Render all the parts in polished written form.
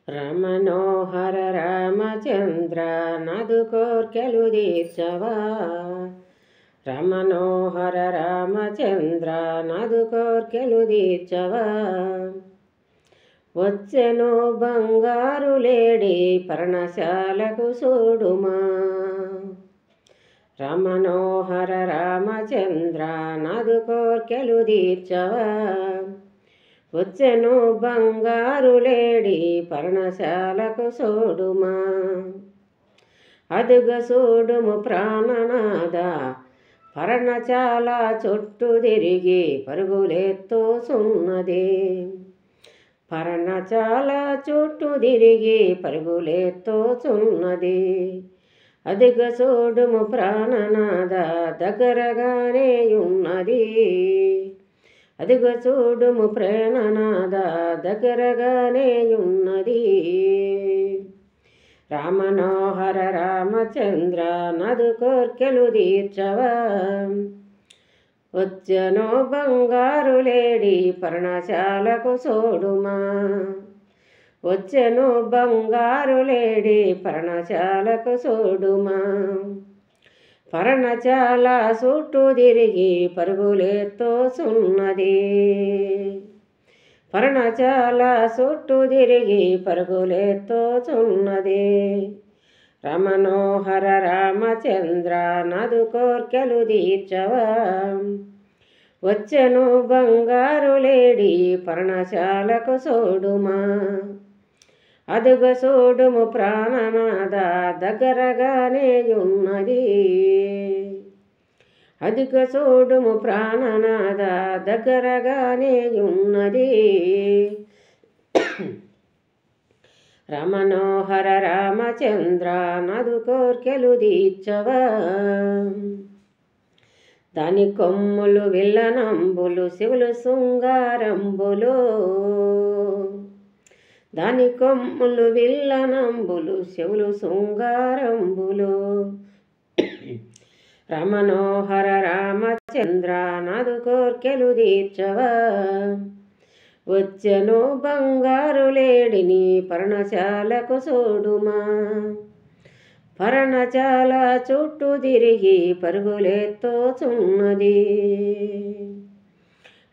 రమణోహర రామచంద్ర నదు కోర్కెలు తీర్చవా. రమణోహర రామచంద్ర నదు కోర్కెలు తీర్చవా. వచ్చెను బంగారు లేడి పర్ణశాలకు చూడుమా. రమణోహర రామచంద్ర నదు కోర్కెలు తీర్చవా. వచ్చెను బంగారు లేడి పర్ణశాలకు చూడుమా. అదుగ చూడుము ప్రాణనాద పర్ణశాల చుట్టూ తిరిగి పరుగులెత్తుచున్నది. పర్ణశాల చుట్టూ తిరిగి పరుగులెత్తుచున్నది. అదుగ చూడుము ప్రాణనాద దగ్గరగానే ఉన్నది. అదిగో చూడుము ప్రాణనాద దగ్గరగానే ఉన్నది. రామనోహర రామచంద్ర నదు కోర్కెలు తీర్చవా. వచ్చెను బంగారు లేడి పర్ణశాలకు చూడుమా. వచ్చెను బంగారు లేడి పర్ణశాలకు చూడుమా. పర్ణశాల చుట్టూ తిరిగి పరుగులెత్తుచున్నది. పర్ణశాల చుట్టూ తిరిగి పరుగులెత్తుచున్నది. రమణోహర రామచంద్ర నదు కోర్కెలు తీర్చవా. వచ్చెను బంగారు లేడి పర్ణశాలకు చూడుమా. అదుగ చూడుము ప్రాణనాద దగ్గరగానే ఉన్నది. అదుగ చూడుము ప్రాణనాద దగ్గరగానే ఉన్నది. రమణోహర రామచంద్ర నదు కోర్కెలు తీర్చవా. దాని కొమ్ములు విల్లనంబులు శివులు శృంగారంబులు. దాని కొమ్ములు విల్లనంబులు శివులు శృంగారంబులు. రమణోహర రామచంద్ర నదు కోర్కెలు తీర్చవా. వచ్చెను బంగారు లేడిని పర్ణశాలకు చూడుమా. పర్ణశాల చుట్టూ తిరిగి పరుగులెత్తుచున్నది.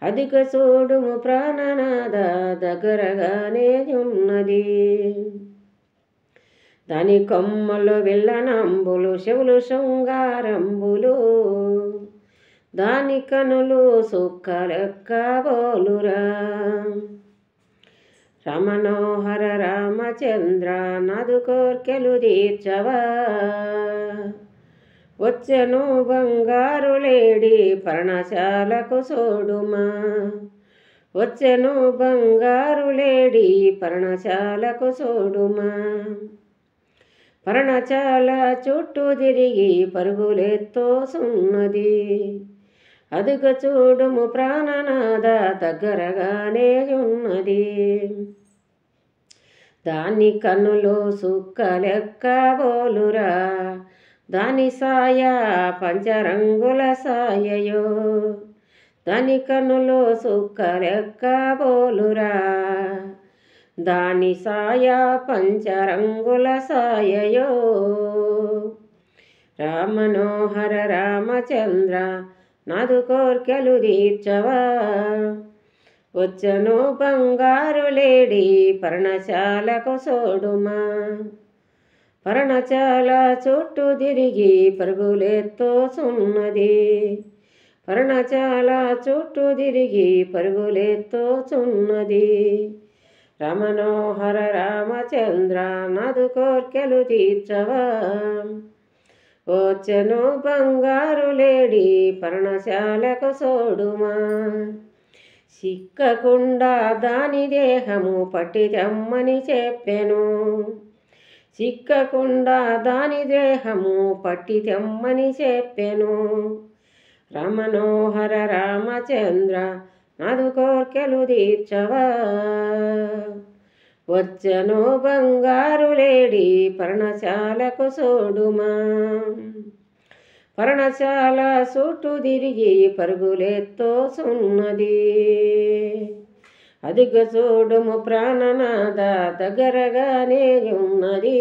అదిగ చూడుము ప్రాణనాద దగ్గరగానే ఉన్నది. దాని కొమ్మలు విల్లనంబులు శివులు శృంగారంబులు. దాని కనులు సుక్కలెక్క బోలురా. రమణోహర రామచంద్ర నదు కోర్కెలు తీర్చవా. వచ్చెను బంగారు లేడి పర్ణశాలకు చూడుమా. వచ్చెను బంగారు లేడి పర్ణశాలకు చూడుమా. పర్ణశాల చుట్టూ తిరిగి పరుగులెత్తుచున్నది. అదుగ చూడుము ప్రాణనాద దగ్గరగానే ఉన్నది. దాని కన్నులు సుక్కలెక్క బోలురా. దాని సాయ పంచరంగుల సాయయో. దాని కన్నులు సుక్కలెక్క బోలురా. దాని సాయ పంచరంగుల సాయయో. రామనోహర రామచంద్ర నదు కోర్కెలు తీర్చవా. వచ్చెను బంగారు లేడి పర్ణశాలకు చూడుమా. పర్ణశాల చుట్టూ తిరిగి పరుగులెత్తుచున్నది. పర్ణశాల చుట్టూ తిరిగి పరుగులెత్తుచున్నది. రమణోహర రామచంద్ర నదు కోర్కెలు తీర్చవా. వచ్చెను బంగారు లేడి పర్ణశాలకు చూడుమా. చిక్కకుండా దాని దేహము పట్టి తెమ్మని చెప్పెను. చిక్కకుండా దాని దేహము పట్టి తెమ్మని చెప్పెను. రమణోహర రామచంద్ర నదు కోర్కెలు తీర్చవా. వచ్చెను బంగారు లేడి పర్ణశాలకు చూడుమా. పర్ణశాల చుట్టూ తిరిగి పరుగులెత్తుచున్నది. అదిగ చూడుము ప్రాణనాథ దగ్గరగానే ఉన్నది.